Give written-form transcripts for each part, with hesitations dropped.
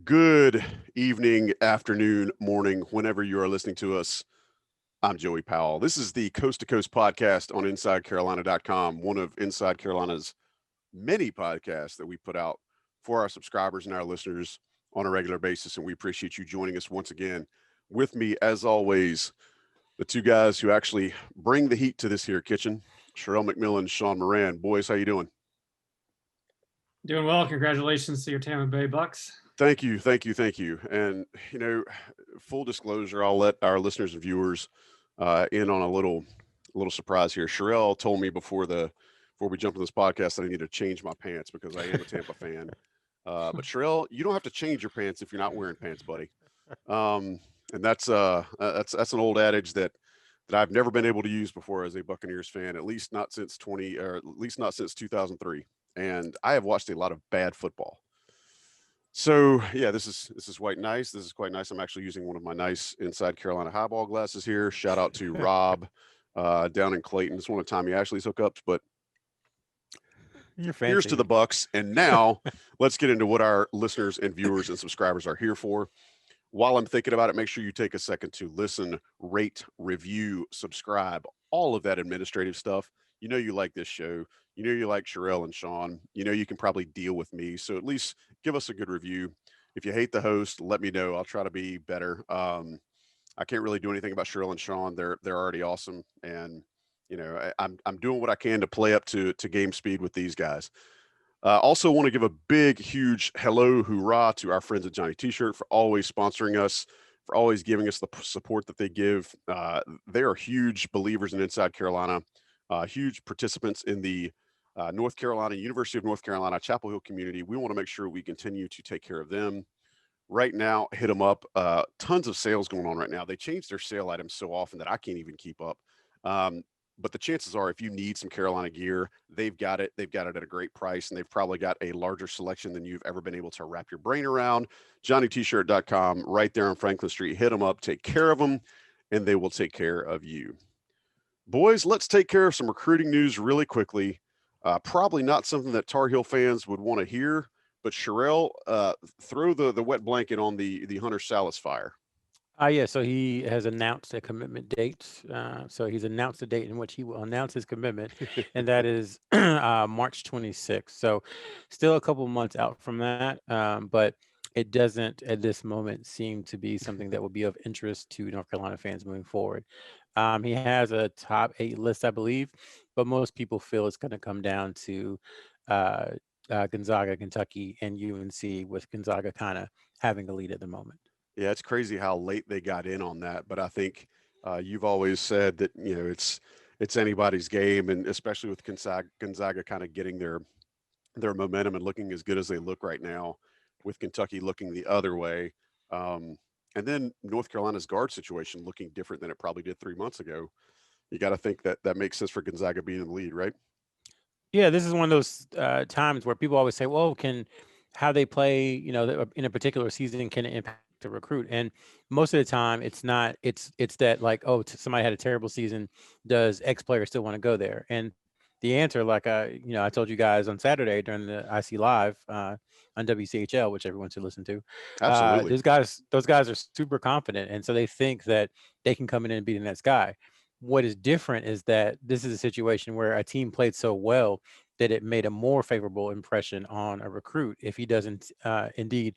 Good evening, afternoon, morning, whenever you are listening to us. I'm Joey Powell. This is the Coast to Coast podcast on InsideCarolina.com, one of Inside Carolina's many podcasts that we put out for our subscribers and our listeners on a regular basis. And we appreciate you joining us once again. With me, as always, the two guys who actually bring the heat to this here kitchen, Sherrell McMillan, Sean Moran. Boys, how you doing? Doing well. Congratulations to your Tampa Bay Bucks. Thank you, thank you, thank you. And full disclosure, I'll let our listeners and viewers in on a little surprise here. Sherrell told me before we jump into this podcast that I need to change my pants because I am a Tampa fan. But Sherrell, you don't have to change your pants if you're not wearing pants, buddy. And that's an old adage that I've never been able to use before as a Buccaneers fan, at least not since 2003. And I have watched a lot of bad football. So yeah, this is quite nice. This is quite nice. I'm actually using one of my nice Inside Carolina highball glasses here. Shout out to Rob down in Clayton. It's one of Tommy Ashley's hookups. But You're here's to fancy. the Bucks. And now let's get into what our listeners and viewers and subscribers are here for. While I'm thinking about it, make sure you take a second to listen, rate, review, subscribe, all of that administrative stuff. You know you like this show. You know you like Sherrell and Sean. You know you can probably deal with me. So at least give us a good review. If you hate the host, let me know. I'll try to be better. I can't really do anything about Sherrell and Sean. They're already awesome, and I'm doing what I can to play up to game speed with these guys. Also, want to give a big, huge hello, hoorah to our friends at Johnny T-Shirt for always sponsoring us, for always giving us the support that they give. They are huge believers in Inside Carolina, huge participants in the University of North Carolina, Chapel Hill community. We want to make sure we continue to take care of them. Right now, hit them up. Tons of sales going on right now. They change their sale items so often that I can't even keep up. Um, but the chances are, if you need some Carolina gear, they've got it. They've got it at a great price, and they've probably got a larger selection than you've ever been able to wrap your brain around. JohnnyT-shirt.com, right there on Franklin Street. Hit them up, take care of them, and they will take care of you. Boys, let's take care of some recruiting news really quickly. Probably not something that Tar Heel fans would want to hear, but Sherrell, throw the wet blanket on the Hunter Salas fire. Yeah, so he has announced a commitment date. So he's announced a date in which he will announce his commitment, and that is March 26th. So still a couple months out from that, but it doesn't at this moment seem to be something that will be of interest to North Carolina fans moving forward. He has a top 8 list, I believe, but most people feel it's going to come down to uh, Gonzaga, Kentucky, and UNC, with Gonzaga kind of having a lead at the moment. Yeah, it's crazy how late they got in on that, but I think you've always said that it's anybody's game, and especially with Gonzaga kind of getting their momentum and looking as good as they look right now, with Kentucky looking the other way, um, and then North Carolina's guard situation looking different than it probably did 3 months ago. You got to think that that makes sense for Gonzaga being in the lead, right? Yeah, this is one of those times where people always say, "Well, can how they play, in a particular season can it impact a recruit?" And most of the time, it's not. It's that like, oh, somebody had a terrible season. Does X player still want to go there? And the answer, like I told you guys on Saturday during the IC Live on WCHL, which everyone should listen to. Absolutely. Those guys are super confident, and so they think that they can come in and beat the next guy. What is different is that this is a situation where a team played so well that it made a more favorable impression on a recruit if he doesn't indeed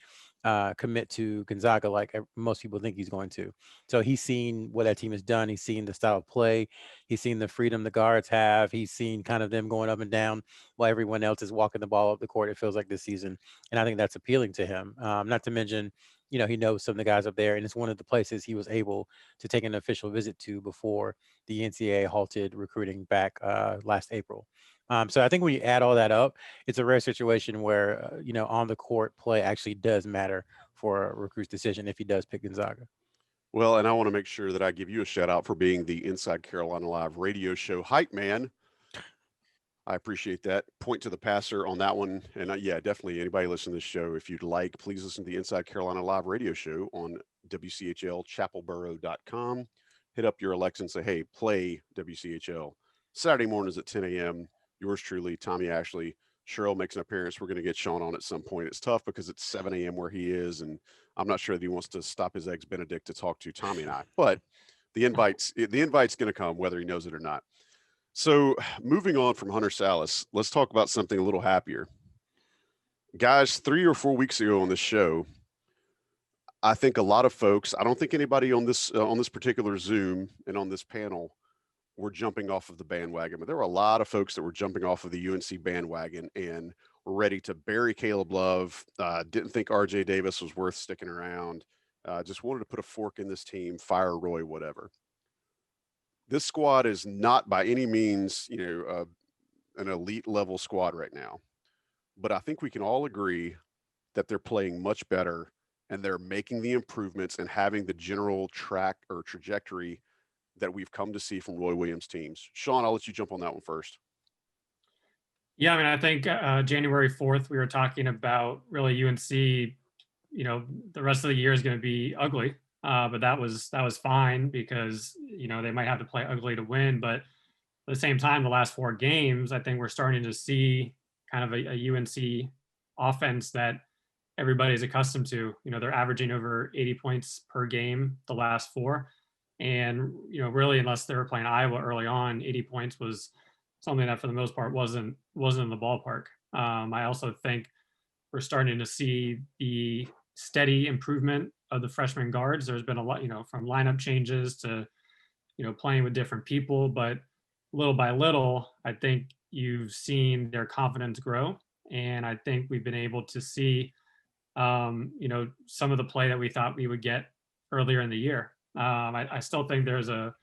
commit to Gonzaga like most people think he's going to. So he's seen what that team has done. He's seen the style of play. He's seen the freedom the guards have. He's seen kind of them going up and down while everyone else is walking the ball up the court, it feels like this season. And I think that's appealing to him. Not to mention, he knows some of the guys up there, and it's one of the places he was able to take an official visit to before the NCAA halted recruiting back last April. So I think when you add all that up, it's a rare situation where on the court play actually does matter for a recruit's decision if he does pick Gonzaga. Well, and I want to make sure that I give you a shout out for being the Inside Carolina Live radio show hype man. I appreciate that. Point to the passer on that one. And yeah, definitely anybody listening to this show, if you'd like, please listen to the Inside Carolina Live radio show on WCHL Hit up your Alexa and say, hey, play WCHL. Saturday mornings at 10 a.m. Yours truly, Tommy Ashley, Sherrell makes an appearance. We're going to get Sean on at some point. It's tough because it's 7 a.m. where he is, and I'm not sure that he wants to stop his eggs Benedict to talk to Tommy and I. But the invite's going to come whether he knows it or not. So moving on from Hunter Salas, let's talk about something a little happier. Guys, 3 or 4 weeks ago on this show, I think a lot of folks, I don't think anybody on this particular Zoom and on this panel were jumping off of the bandwagon, but there were a lot of folks that were jumping off of the UNC bandwagon and were ready to bury Caleb Love. Didn't think RJ Davis was worth sticking around. Just wanted to put a fork in this team, fire Roy, whatever. This squad is not by any means, an elite level squad right now, but I think we can all agree that they're playing much better and they're making the improvements and having the general track or trajectory that we've come to see from Roy Williams teams. Sean, I'll let you jump on that one first. Yeah, I mean, I think January 4th, we were talking about really UNC, the rest of the year is going to be ugly. But that was fine because, they might have to play ugly to win. But at the same time, the last 4 games, I think we're starting to see kind of a UNC offense that everybody's accustomed to. They're averaging over 80 points per game the last 4. And, really, unless they were playing Iowa early on, 80 points was something that for the most part wasn't in the ballpark. I also think we're starting to see the steady improvement of the freshman guards. There's been a lot, from lineup changes to, playing with different people, but little by little, I think you've seen their confidence grow. And I think we've been able to see, some of the play that we thought we would get earlier in the year. I still think there's a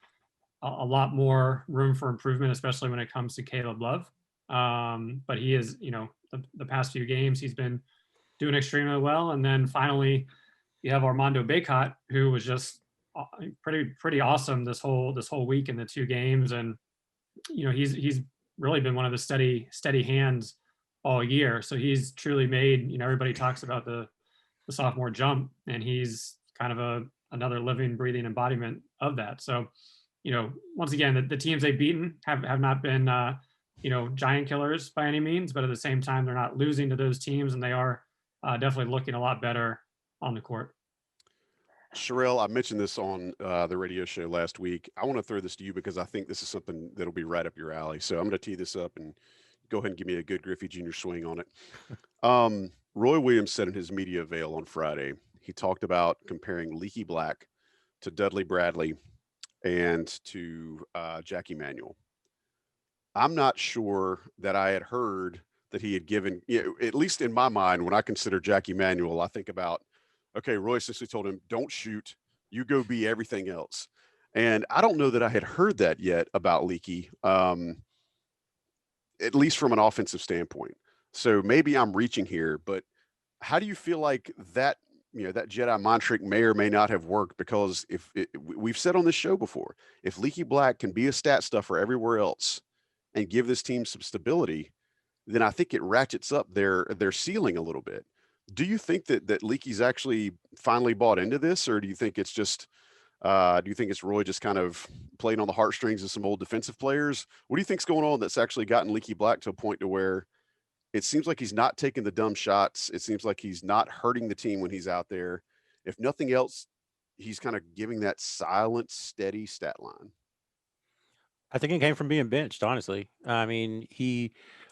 lot more room for improvement, especially when it comes to Caleb Love. But he is, the past few games, he's been doing extremely well. And then finally, you have Armando Bacot, who was just pretty awesome this whole week in the 2 games. And, he's really been one of the steady hands all year. So he's truly made, everybody talks about the sophomore jump, and he's kind of another living, breathing embodiment of that. So, once again, the teams they've beaten have not been, giant killers by any means, but at the same time, they're not losing to those teams, and they are definitely looking a lot better on the court. Sherrell, I mentioned this on the radio show last week. I want to throw this to you because I think this is something that'll be right up your alley. So I'm going to tee this up and go ahead and give me a good Griffey Jr. swing on it. Roy Williams said in his media avail on Friday, he talked about comparing Leaky Black to Dudley Bradley and to Jackie Manuel. I'm not sure that I had heard that he had given, at least in my mind, when I consider Jackie Manuel, I think about, okay, Roy essentially told him, don't shoot, you go be everything else. And I don't know that I had heard that yet about Leaky, at least from an offensive standpoint. So maybe I'm reaching here, but how do you feel like that, that Jedi mind trick may or may not have worked? Because we've said on this show before, if Leaky Black can be a stat stuffer everywhere else and give this team some stability, then I think it ratchets up their ceiling a little bit. Do you think that Leaky's actually finally bought into this, or do you think it's just do you think it's Roy just kind of playing on the heartstrings of some old defensive players? What do you think's going on that's actually gotten Leaky Black to a point to where it seems like he's not taking the dumb shots? It seems like he's not hurting the team when he's out there. If nothing else, he's kind of giving that silent, steady stat line. I think it came from being benched, honestly. I mean, he,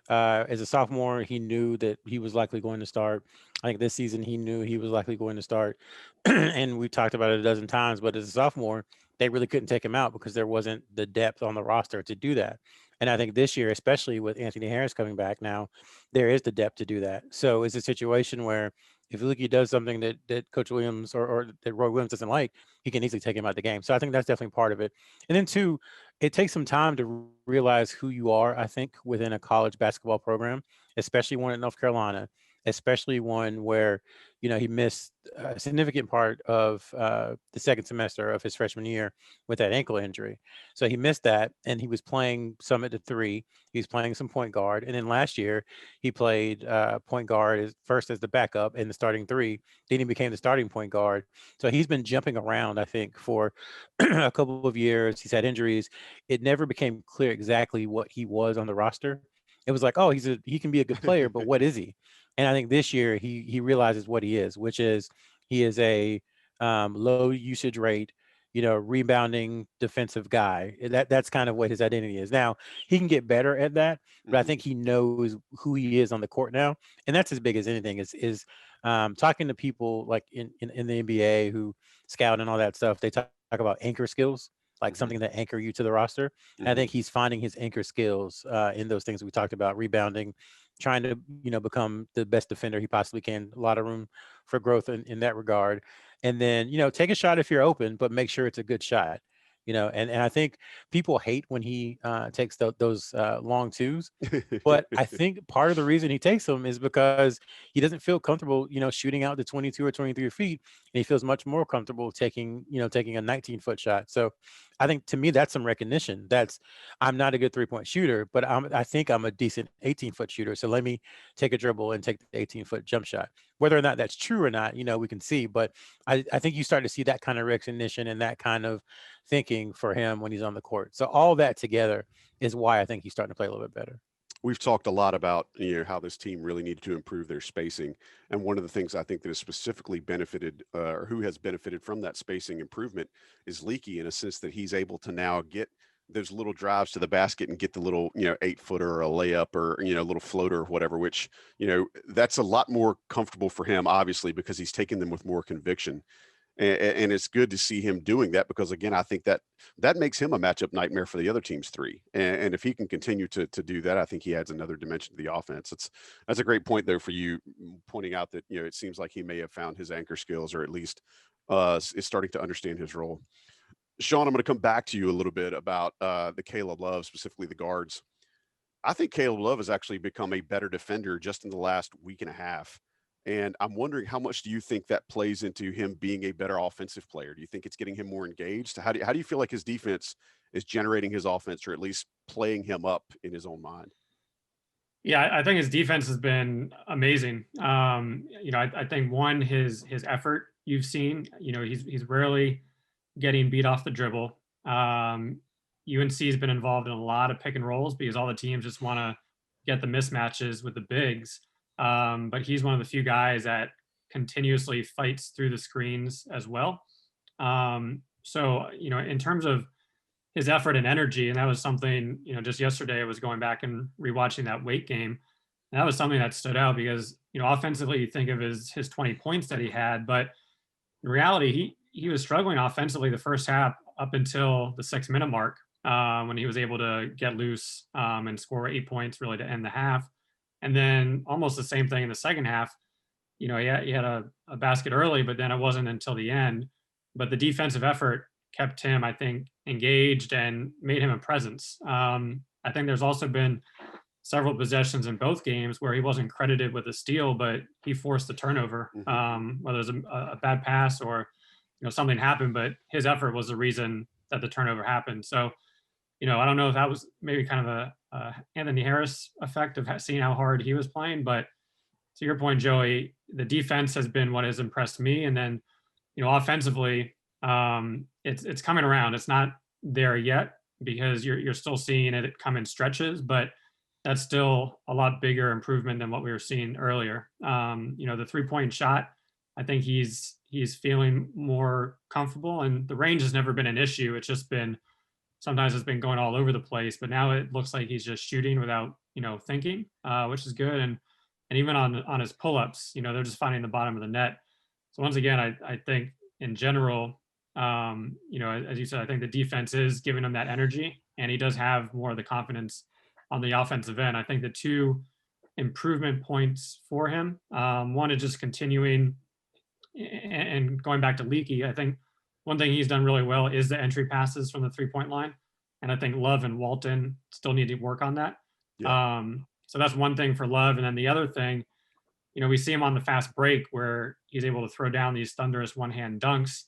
as a sophomore, he knew that he was likely going to start. I think this season he knew he was likely going to start. And we talked about it a dozen times, but as a sophomore, they really couldn't take him out because there wasn't the depth on the roster to do that. And I think this year, especially with Anthony Harris coming back now, there is the depth to do that. So it's a situation where if Leaky does something that Coach Williams or that Roy Williams doesn't like, he can easily take him out of the game. So I think that's definitely part of it. And then 2, it takes some time to realize who you are, I think, within a college basketball program, especially one in North Carolina, especially one where, he missed a significant part of the second semester of his freshman year with that ankle injury. So he missed that, and he was playing some at the 3. He was playing some point guard. And then last year, he played point guard first as the backup in the starting 3. Then he became the starting point guard. So he's been jumping around, I think, for a couple of years. He's had injuries. It never became clear exactly what he was on the roster. it was like, oh, he can be a good player, but what is he? And I think this year he realizes what he is, which is he is a low usage rate, rebounding defensive guy. That's kind of what his identity is. Now he can get better at that, but I think he knows who he is on the court now, and that's as big as anything. Is talking to people like in the NBA who scout and all that stuff. They talk about anchor skills, like something that anchor you to the roster. And I think he's finding his anchor skills in those things we talked about: rebounding, trying to become the best defender he possibly can. A lot of room for growth in that regard. And then take a shot if you're open, but make sure it's a good shot. And I think people hate when he takes those long twos, but I think part of the reason he takes them is because he doesn't feel comfortable, shooting out to 22 or 23 feet, and he feels much more comfortable taking a 19-foot shot. So I think to me that's some recognition. I'm not a good 3-point shooter, but I think I'm a decent 18-foot shooter. So let me take a dribble and take the 18-foot jump shot. Whether or not that's true or not, we can see. But I think you start to see that kind of recognition and that kind of thinking for him when he's on the court. So all that together is why I think he's starting to play a little bit better. We've talked a lot about how this team really needed to improve their spacing, and one of the things I think that has specifically benefited or who has benefited from that spacing improvement is Leaky, in a sense that he's able to now get those little drives to the basket and get the little 8-footer or a layup or a little floater or whatever, which that's a lot more comfortable for him, obviously, because he's taking them with more conviction. And it's good to see him doing that, because again, I think that makes him a matchup nightmare for the other team's three. And if he can continue to do that, I think he adds another dimension to the offense. That's a great point there for you, pointing out that it seems like he may have found his anchor skills, or at least is starting to understand his role. Sean, I'm going to come back to you a little bit about the Caleb Love, specifically the guards. I think Caleb Love has actually become a better defender just in the last week and a half. And I'm wondering, how much do you think that plays into him being a better offensive player? Do you think it's getting him more engaged? How do you feel like his defense is generating his offense, or at least playing him up in his own mind? Yeah, I think his defense has been amazing. I think his effort you've seen. He's rarely getting beat off the dribble. UNC has been involved in a lot of pick and rolls because all the teams just want to get the mismatches with the bigs. But he's one of the few guys that continuously fights through the screens as well. So, in terms of his effort and energy, and that was something, just yesterday I was going back and rewatching that Wake game. And that was something that stood out because, offensively, you think of his 20 points that he had, but in reality, he was struggling offensively the first half up until the 6-minute mark, when he was able to get loose and score 8 points really to end the half. And then almost the same thing in the second half. He had a basket early, but then it wasn't until the end. But the defensive effort kept him, I think, engaged and made him a presence. I think there's also been several possessions in both games where he wasn't credited with a steal, but he forced the turnover, whether it was a bad pass or something happened, but his effort was the reason that the turnover happened. So, I don't know if that was maybe kind of a Anthony Harris effect of seeing how hard he was playing, but to your point, Joey, the defense has been what has impressed me. And then, offensively, it's coming around. It's not there yet because you're still seeing it come in stretches, but that's still a lot bigger improvement than what we were seeing earlier. The 3-point shot, I think he's feeling more comfortable, and the range has never been an issue. It's just been, sometimes it's been going all over the place, but now it looks like he's just shooting without, thinking, which is good. And even on his pull-ups, they're just finding the bottom of the net. So once again, I think in general, as you said, I think the defense is giving him that energy, and he does have more of the confidence on the offensive end. I think the two improvement points for him, one is just continuing and going back to Leaky. I think one thing he's done really well is the entry passes from the 3-point line. And I think Love and Walton still need to work on that. Yeah. So that's one thing for Love. And then the other thing, we see him on the fast break where he's able to throw down these thunderous one-hand dunks.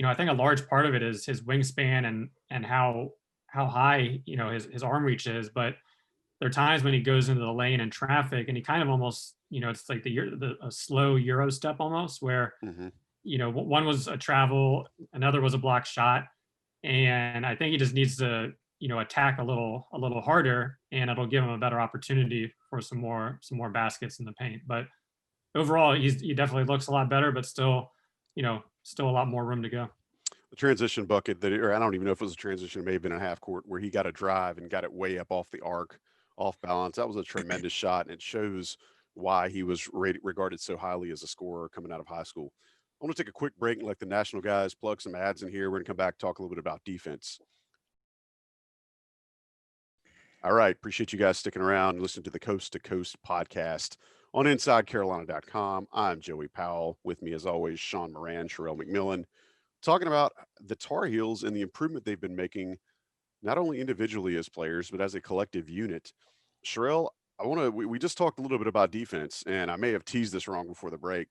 I think a large part of it is his wingspan and how high, his arm reach is. But there are times when he goes into the lane in traffic and he kind of almost, it's like a slow Euro step almost, where one was a travel, another was a block shot. And I think he just needs to, attack a little harder, and it'll give him a better opportunity for some more baskets in the paint. But overall, he definitely looks a lot better, but still a lot more room to go. The transition bucket that, or I don't even know if it was a transition, it may have been a half court where he got a drive and got it way up off the arc, off balance. That was a tremendous shot, and it shows why he was regarded so highly as a scorer coming out of high school. I want to take a quick break and let the national guys plug some ads in here. We're going to come back, talk a little bit about defense. All right. Appreciate you guys sticking around and listening to the Coast to Coast podcast on InsideCarolina.com. I'm Joey Powell. With me, as always, Sean Moran, Sherrell McMillan, talking about the Tar Heels and the improvement they've been making, not only individually as players, but as a collective unit. Sherrell, we just talked a little bit about defense, and I may have teased this wrong before the break.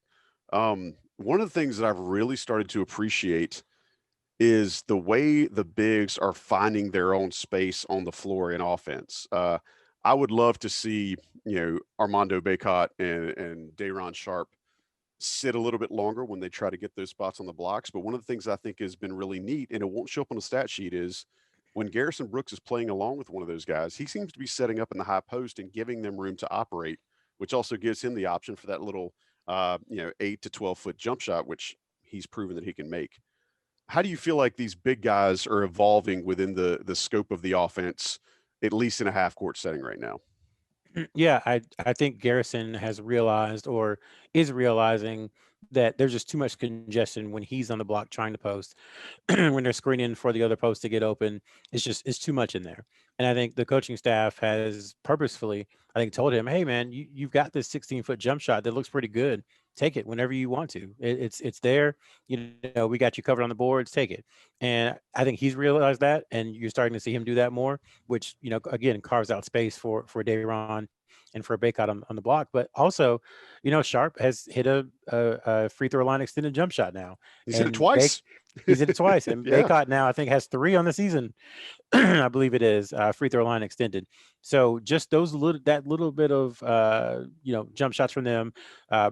One of the things that I've really started to appreciate is the way the bigs are finding their own space on the floor in offense. I would love to see, Armando Bacot and Day'Ron Sharp sit a little bit longer when they try to get those spots on the blocks. But one of the things I think has been really neat, and it won't show up on the stat sheet, is when Garrison Brooks is playing along with one of those guys, he seems to be setting up in the high post and giving them room to operate, which also gives him the option for that little, 8 to 12-foot jump shot, which he's proven that he can make. How do you feel like these big guys are evolving within the scope of the offense, at least in a half court setting right now? Yeah, I think Garrison has realized or is realizing that there's just too much congestion when he's on the block trying to post. When they're screening for the other post to get open, it's too much in there. And I think the coaching staff has purposefully, I think, told him, "Hey, man, you've got this 16-foot jump shot that looks pretty good. Take it whenever you want to. It's there. We got you covered on the boards. Take it." And I think he's realized that, and you're starting to see him do that more, which again carves out space for Day'Ron and for Bacot on the block. But also, Sharp has hit a free throw line extended jump shot now. He's hit it And twice. He's hit it twice, and Yeah. Bacot now I think has 3 on the season. I believe it is free throw line extended. So just that little bit of jump shots from them,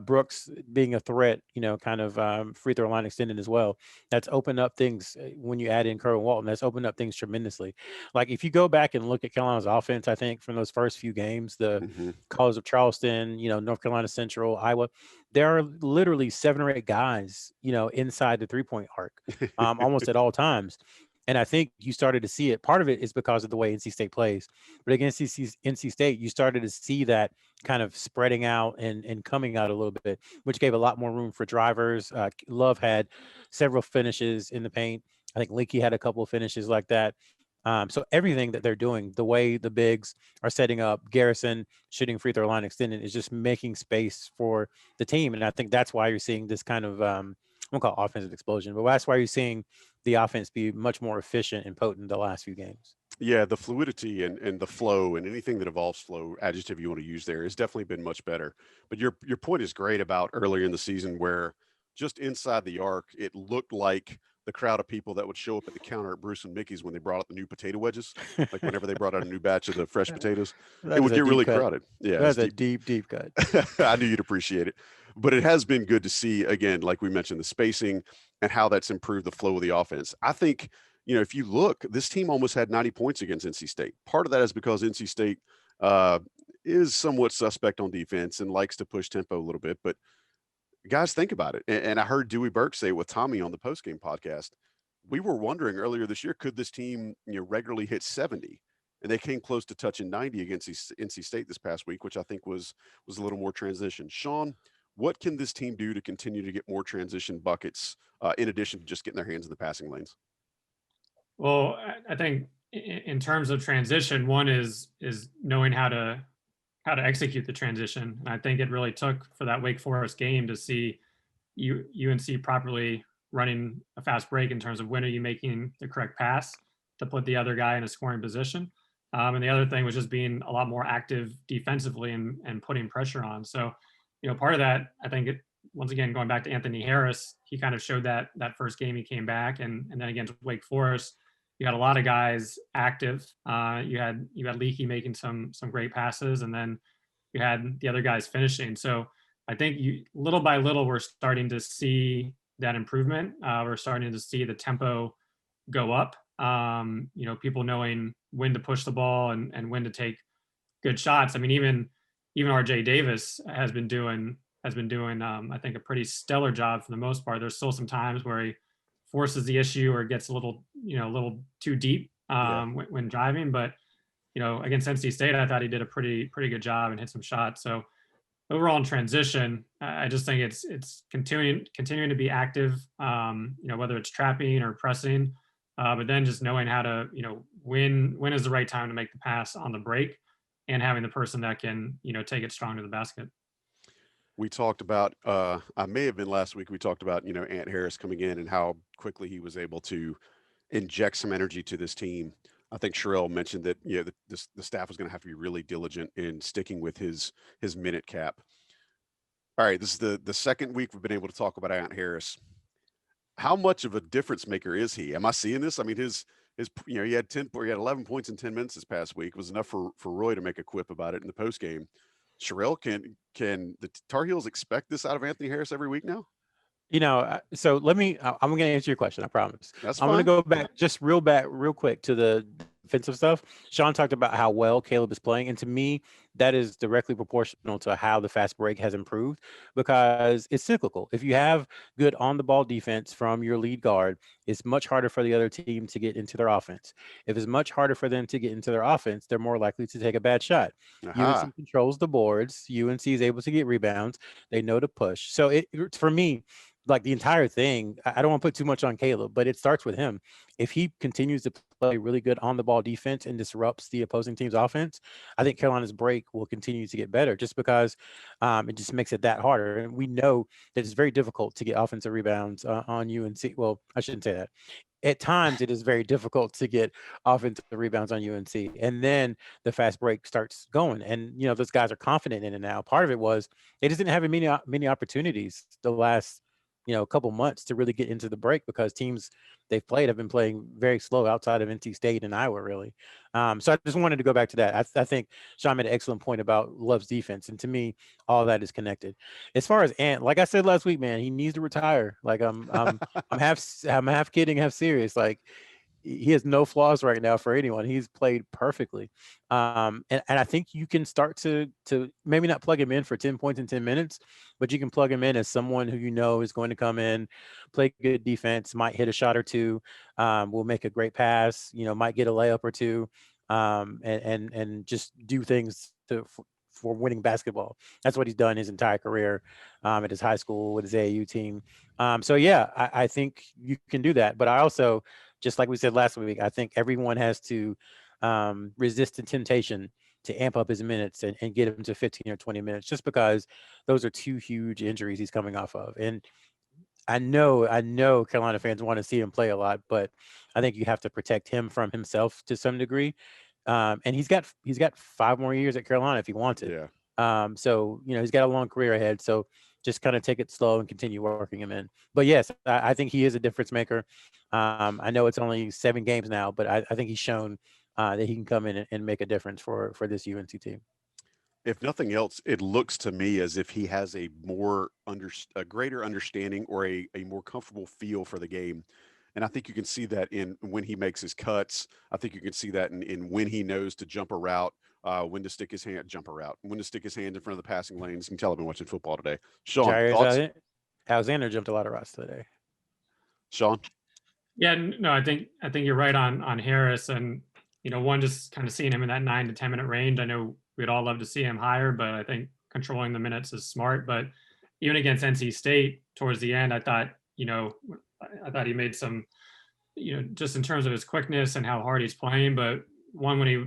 Brooks being a threat, kind of free throw line extended as well. That's opened up things when you add in Kerwin Walton. That's opened up things tremendously. Like if you go back and look at Carolina's offense, I think from those first few games, the College of Charleston, North Carolina Central, Iowa, there are literally 7 or 8 guys, inside the 3-point arc, almost at all times. And I think you started to see it. Part of it is because of the way NC State plays. But against NC State, you started to see that kind of spreading out and coming out a little bit, which gave a lot more room for drivers. Love had several finishes in the paint. I think Leakey had a couple of finishes like that. So everything that they're doing, the way the bigs are setting up, Garrison shooting free throw line extended, is just making space for the team. And I think that's why you're seeing this kind of, I won't call it offensive explosion, but that's why you're seeing the offense be much more efficient and potent the last few games. Yeah, the fluidity and the flow and anything that involves flow, adjective you want to use there, has definitely been much better. But your point is great about earlier in the season where just inside the arc, it looked like the crowd of people that would show up at the counter at Bruce and Mickey's when they brought out the new potato wedges. Like whenever they brought out a new batch of the fresh potatoes, it would get really crowded. Yeah, that's a deep cut. I knew you'd appreciate it. But it has been good to see, again, like we mentioned, the spacing and how that's improved the flow of the offense. I think, if you look, this team almost had 90 points against NC State. Part of that is because NC State is somewhat suspect on defense and likes to push tempo a little bit. But guys, think about it. And I heard Dewey Burke say it with Tommy on the postgame podcast. We were wondering earlier this year, could this team regularly hit 70? And they came close to touching 90 against NC State this past week, which I think was a little more transition. Sean, what can this team do to continue to get more transition buckets in addition to just getting their hands in the passing lanes? Well, I think in terms of transition, one is knowing how to execute the transition. And I think it really took for that Wake Forest game to see UNC properly running a fast break in terms of when are you making the correct pass to put the other guy in a scoring position. And the other thing was just being a lot more active defensively and putting pressure on. So, part of that, I think once again, going back to Anthony Harris, he kind of showed that first game he came back, and then against Wake Forest, you had a lot of guys active. You had Leakey making some great passes, and then you had the other guys finishing. So I think little by little, we're starting to see that improvement. We're starting to see the tempo go up. People knowing when to push the ball and when to take good shots. I mean, even RJ Davis has been doing I think a pretty stellar job for the most part. There's still some times where he forces the issue or gets a little too deep Yeah. when driving, but against NC State, I thought he did a pretty good job and hit some shots. So overall in transition, I just think it's continuing to be active. Whether it's trapping or pressing, but then just knowing how to when is the right time to make the pass on the break, and having the person that can take it strong to the basket. We talked about, I may have been last week, we talked about, Ant Harris coming in and how quickly he was able to inject some energy to this team. I think Sherrell mentioned that, the staff was going to have to be really diligent in sticking with his minute cap. All right, this is the second week we've been able to talk about Ant Harris. How much of a difference maker is he? Am I seeing this? I mean, his he had 11 points in 10 minutes this past week. It was enough for Roy to make a quip about it in the post game. Sherrell, can the Tar Heels expect this out of Anthony Harris every week now? So I'm going to answer your question. I promise. That's I'm going to fine. go back real quick to the defensive stuff. Sean talked about how well Caleb is playing. And to me, that is directly proportional to how the fast break has improved, because it's cyclical. If you have good on the ball defense from your lead guard, it's much harder for the other team to get into their offense. If it's much harder for them to get into their offense, they're more likely to take a bad shot. Aha. UNC controls the boards. UNC is able to get rebounds. They know to push. So for me, like the entire thing, I don't want to put too much on Caleb, but it starts with him. If he continues to play really good on the ball defense and disrupts the opposing team's offense, I think Carolina's break will continue to get better, just because it just makes it that harder. And we know that it's very difficult to get offensive rebounds on UNC. Well, I shouldn't say that. At times, it is very difficult to get offensive rebounds on UNC, and then the fast break starts going. And those guys are confident in it now. Part of it was they just didn't have many opportunities the last couple months to really get into the break, because teams they've played have been playing very slow outside of NC State and Iowa, really. So I just wanted to go back to that. I think Sean made an excellent point about Love's defense, and to me, all that is connected. As far as Ant, like I said last week, man, he needs to retire. Like I'm half kidding, half serious. Like he has no flaws right now for anyone. He's played perfectly. And I think you can start to maybe not plug him in for 10 points in 10 minutes, but you can plug him in as someone who is going to come in, play good defense, might hit a shot or two, will make a great pass, might get a layup or two, and just do things for winning basketball. That's what he's done his entire career at his high school with his AAU team. So yeah, I think you can do that. But I also, just like we said last week, I think everyone has to resist the temptation to amp up his minutes and get him to 15 or 20 minutes, just because those are two huge injuries he's coming off of. And I know Carolina fans want to see him play a lot, but I think you have to protect him from himself to some degree. And he's got 5 more years at Carolina if he wants it. Yeah. So he's got a long career ahead. So just kind of take it slow and continue working him in. But yes, I think he is a difference maker. I know it's only 7 games now, but I think he's shown that he can come in and make a difference for this UNC team. If nothing else, it looks to me as if he has a greater understanding, or a more comfortable feel for the game. And I think you can see that in when he makes his cuts. I think you can see that in when he knows to jump a route, when to stick his hand, jump a route, when to stick his hand in front of the passing lanes. You can tell I've been watching football today. Sean, Jairus thoughts? Alexander jumped a lot of routes today. Sean? Yeah, no, I think you're right on Harris, and one, just kind of seeing him in that 9 to 10 minute range. I know we'd all love to see him higher, but I think controlling the minutes is smart. But even against NC State towards the end, I thought he made some, just in terms of his quickness and how hard he's playing. But one, when he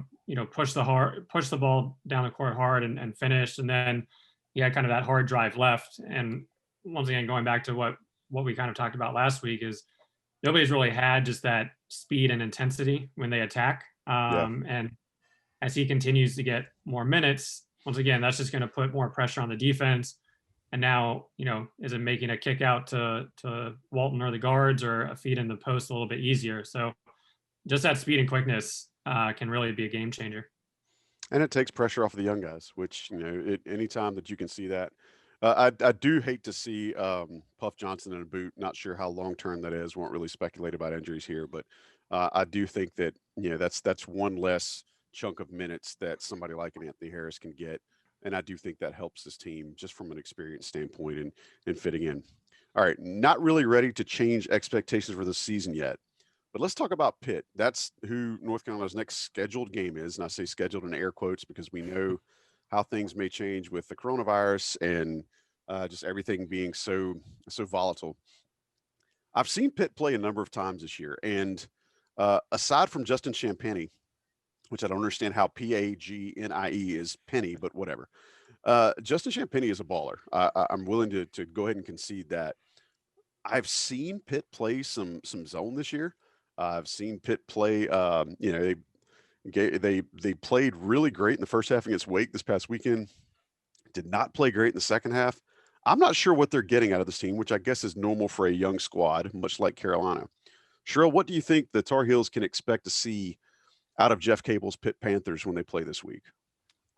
pushed the ball down the court hard and finished, and then he had kind of that hard drive left. And once again, going back to what we kind of talked about last week, is nobody's really had just that speed and intensity when they attack. Yeah. And as he continues to get more minutes, once again, that's just going to put more pressure on the defense. And now, is it making a kick out to Walton or the guards, or a feed in the post a little bit easier? So just that speed and quickness can really be a game changer. And it takes pressure off of the young guys, which, anytime that you can see that. I do hate to see Puff Johnson in a boot. Not sure how long term that is. Won't really speculate about injuries here, but I do think that that's one less chunk of minutes that somebody like an Anthony Harris can get, and I do think that helps this team just from an experience standpoint and fitting in. All right, not really ready to change expectations for the season yet, but let's talk about Pitt. That's who North Carolina's next scheduled game is, and I say scheduled in air quotes because we know how things may change with the coronavirus and just everything being so volatile. I've seen Pitt play a number of times this year, and aside from Justin Champagnie, which I don't understand how Pagnie is penny, but whatever. Justin Champagnie is a baller. I'm willing to go ahead and concede that. I've seen Pitt play some zone this year. I've seen Pitt play. They played really great in the first half against Wake this past weekend. Did not play great in the second half. I'm not sure what they're getting out of this team, which I guess is normal for a young squad, much like Carolina. Sherrell, what do you think the Tar Heels can expect to see out of Jeff Cable's Pitt Panthers when they play this week?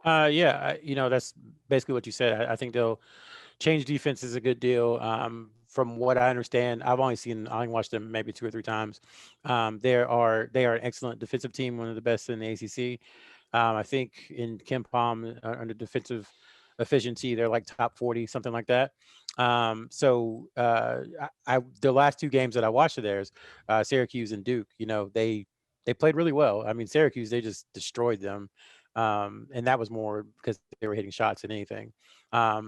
Yeah, that's basically what you said. I think they'll change defense is a good deal. From what I understand, I only watched them maybe 2 or 3 times. They are an excellent defensive team, one of the best in the ACC. I think in Ken Palm under defensive efficiency, they're like top 40, something like that. The last 2 games that I watched of theirs, Syracuse and Duke, they played really well. I mean, Syracuse, they just destroyed them. And that was more because they were hitting shots than anything. I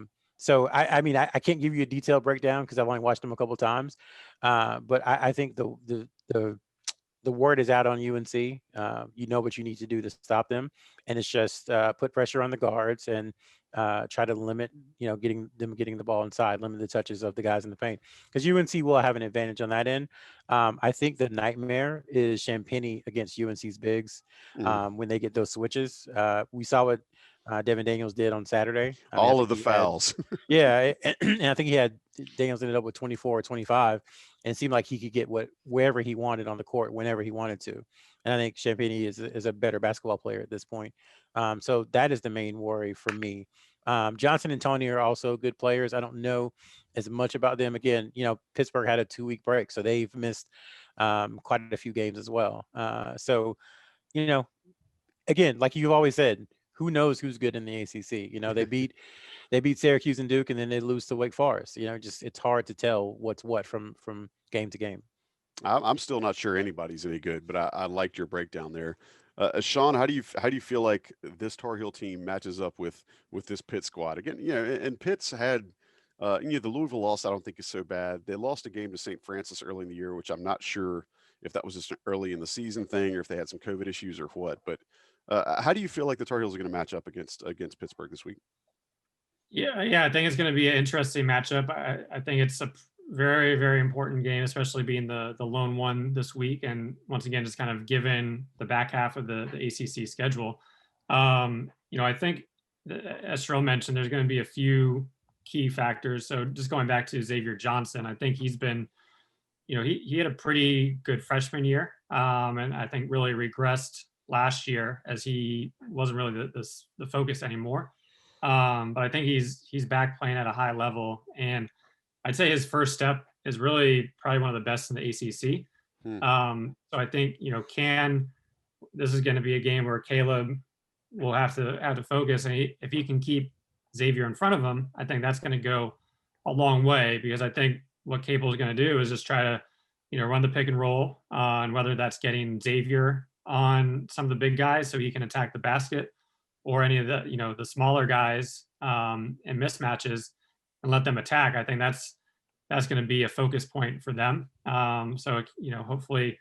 mean, I can't give you a detailed breakdown because I've only watched them a couple of times. But I think the word is out on UNC. You know what you need to do to stop them, and it's just put pressure on the guards and try to limit, getting the ball inside, limit the touches of the guys in the paint, because UNC will have an advantage on that end. I think the nightmare is Champagnie against UNC's bigs when they get those switches. We saw what Devin Daniels did on Saturday. I mean, I All of think the fouls. yeah, and I think Daniels ended up with 24 or 25, and it seemed like he could get wherever he wanted on the court whenever he wanted to. And I think Champagnie is a better basketball player at this point. So that is the main worry for me. Johnson and Tony are also good players. I don't know as much about them. Again, Pittsburgh had a 2-week break, so they've missed quite a few games as well. You know, again, like you've always said, who knows who's good in the ACC? They beat Syracuse and Duke, and then they lose to Wake Forest. It's hard to tell what's what from game to game. I'm still not sure anybody's any good, but I liked your breakdown there. Sean, how do you feel like this Tar Heel team matches up with this Pitt squad? Again, and Pitt's had the Louisville loss. I don't think is so bad. They lost a game to St. Francis early in the year, which I'm not sure if that was just an early in the season thing or if they had some COVID issues or what. But how do you feel like the Tar Heels are going to match up against Pittsburgh this week? Yeah, I think it's going to be an interesting matchup. I think it's a very, very important game, especially being the lone one this week. And once again, just kind of given the back half of the ACC schedule. I think, as Sherrell mentioned, there's going to be a few key factors. So just going back to Xavier Johnson, I think he's been, he had a pretty good freshman year, and I think really regressed last year as he wasn't really the focus anymore. But I think he's back playing at a high level, and I'd say his first step is really probably one of the best in the ACC. So I think this is going to be a game where Caleb will have to focus, and if he can keep Xavier in front of him, I think that's going to go a long way, because I think what Cable is going to do is just try to run the pick and roll, and whether that's getting Xavier on some of the big guys so he can attack the basket, or any of the the smaller guys in mismatches and let them attack. I think that's going to be a focus point for them. So hopefully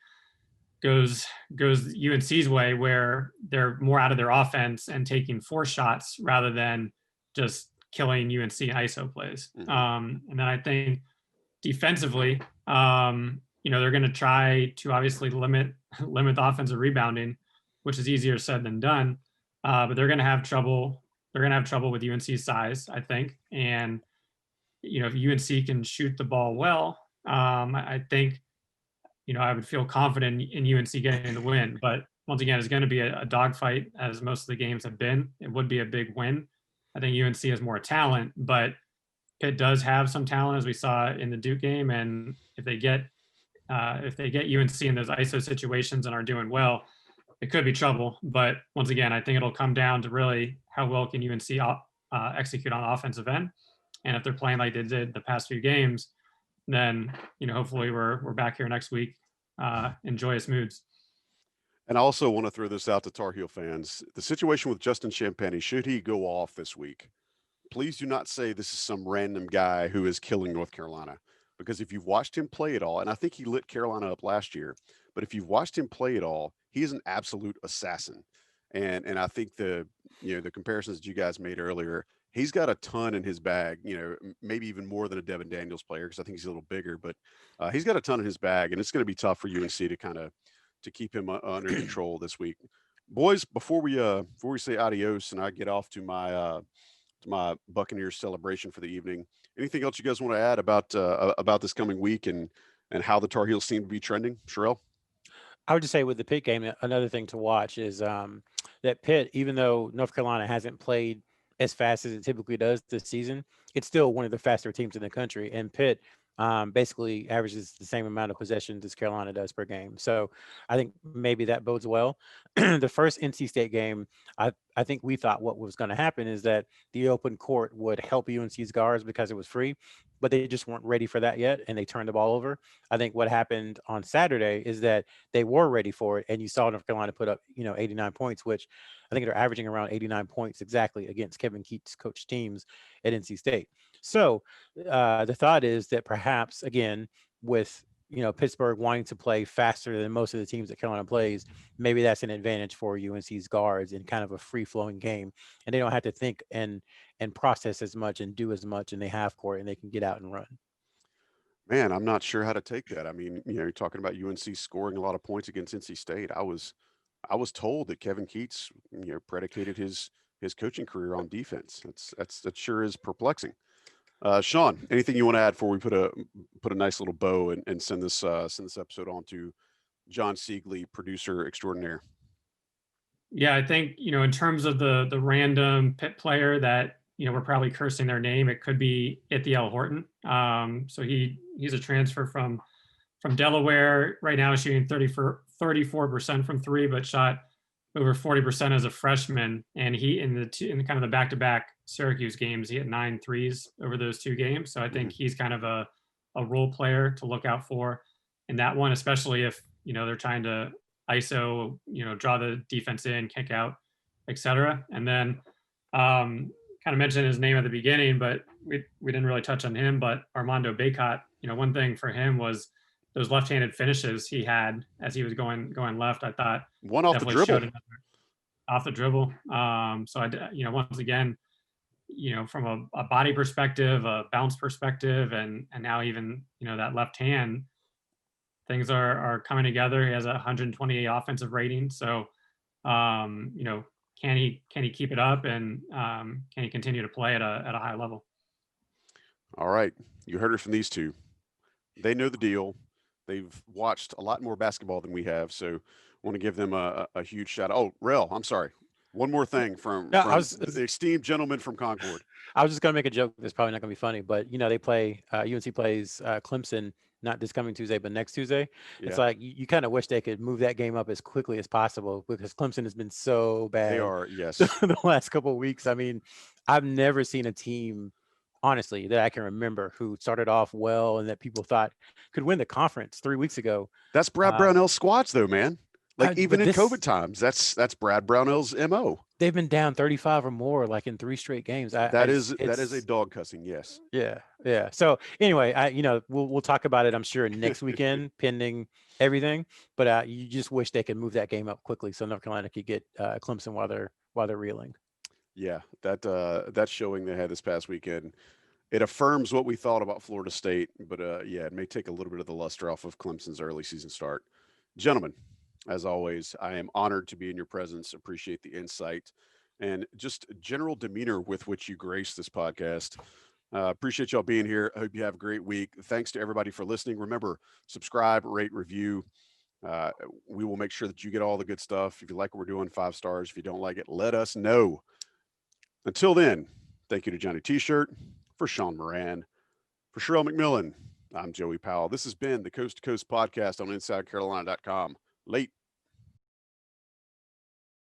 goes UNC's way, where they're more out of their offense and taking 4 shots rather than just killing UNC in ISO plays. And then I think defensively, they're going to try to obviously limit the offensive rebounding, which is easier said than done. But they're going to have trouble. They're going to have trouble with UNC's size, I think. And if UNC can shoot the ball well, I think I would feel confident in UNC getting the win. But once again, it's going to be a dogfight, as most of the games have been. It would be a big win. I think UNC has more talent, but Pitt does have some talent, as we saw in the Duke game. And if they get if they get UNC in those ISO situations and are doing well, it could be trouble. But once again, I think it'll come down to really how well can UNC execute on the offensive end. And if they're playing like they did the past few games, then hopefully we're back here next week in joyous moods. And I also want to throw this out to Tar Heel fans. The situation with Justin Champagnie, should he go off this week, please do not say this is some random guy who is killing North Carolina. Because if you've watched him play it all, and I think he lit Carolina up last year, but if you've watched him play it all, he is an absolute assassin. And I think the comparisons that you guys made earlier, he's got a ton in his bag, maybe even more than a Devin Daniels player, because I think he's a little bigger, but he's got a ton in his bag, and it's going to be tough for UNC to keep him under control this week. Boys, before we say adios and I get off to my Buccaneers celebration for the evening, anything else you guys want to add about this coming week and how the Tar Heels seem to be trending? Sherrell? I would just say with the Pitt game, another thing to watch is that Pitt, even though North Carolina hasn't played as fast as it typically does this season, it's still one of the faster teams in the country. And Pitt basically averages the same amount of possessions as Carolina does per game. So I think maybe that bodes well. The first NC State game, I think we thought what was going to happen is that the open court would help UNC's guards because it was free, but they just weren't ready for that yet, and they turned the ball over. I think what happened on Saturday is that they were ready for it, and you saw North Carolina put up 89 points, which I think they're averaging around 89 points exactly against Kevin Keatts' coach teams at NC State. So the thought is that perhaps, again, with Pittsburgh wanting to play faster than most of the teams that Carolina plays, maybe that's an advantage for UNC's guards in kind of a free-flowing game, and they don't have to think and process as much and do as much in the half court, and they can get out and run. Man, I'm not sure how to take that. I mean, you're talking about UNC scoring a lot of points against NC State. I was told that Kevin Keatts, predicated his coaching career on defense. That sure is perplexing. Sean, anything you want to add before we put a nice little bow and send this episode on to John Siegley, producer extraordinaire? Yeah, I think in terms of the random Pitt player that we're probably cursing their name, it could be Ithiel Horton. So he's a transfer from Delaware. Right now, shooting 34% from three, but shot over 40% as a freshman. And he in kind of the back-to-back Syracuse games, he hit 9 threes over those 2 games. So I think he's kind of a role player to look out for in that one, especially if they're trying to ISO, draw the defense in, kick out, etc. And then kind of mentioned his name at the beginning, but we didn't really touch on him. But Armando Bacot, one thing for him was those left-handed finishes he had as he was going left. I thought one off the dribble. Off the dribble. So once again, from a body perspective, a bounce perspective, and now even that left hand, things are coming together. He has a 128 offensive rating. So can he keep it up, and can he continue to play at a high level? All right, you heard it from these two. They know the deal. They've watched a lot more basketball than we have, so I want to give them a huge shout out. Oh, Rel, I'm sorry. One more thing from the esteemed gentleman from Concord. I was just going to make a joke that's probably not going to be funny, but they play UNC plays Clemson not this coming Tuesday, but next Tuesday. Yeah. It's like you kind of wish they could move that game up as quickly as possible, because Clemson has been so bad. They are, yes. The last couple of weeks. I mean, I've never seen a team, honestly, that I can remember who started off well and that people thought could win the conference 3 weeks ago. That's Brad Brownell's squads, though, man. Like even in COVID times, that's Brad Brownell's MO. They've been down 35 or more, like in 3 straight games. That is a dog cussing, yes. Yeah. So anyway, we'll talk about it, I'm sure, next weekend, pending everything. But you just wish they could move that game up quickly so North Carolina could get Clemson while they're reeling. Yeah, that showing they had this past weekend, it affirms what we thought about Florida State. But it may take a little bit of the luster off of Clemson's early season start. Gentlemen, as always, I am honored to be in your presence. Appreciate the insight and just general demeanor with which you grace this podcast. Appreciate y'all being here. I hope you have a great week. Thanks to everybody for listening. Remember, subscribe, rate, review. We will make sure that you get all the good stuff. If you like what we're doing, 5 stars. If you don't like it, let us know. Until then, thank you to Johnny T-Shirt, for Sean Moran, for Sherrell McMillan. I'm Joey Powell. This has been the Coast to Coast podcast on InsideCarolina.com. Late.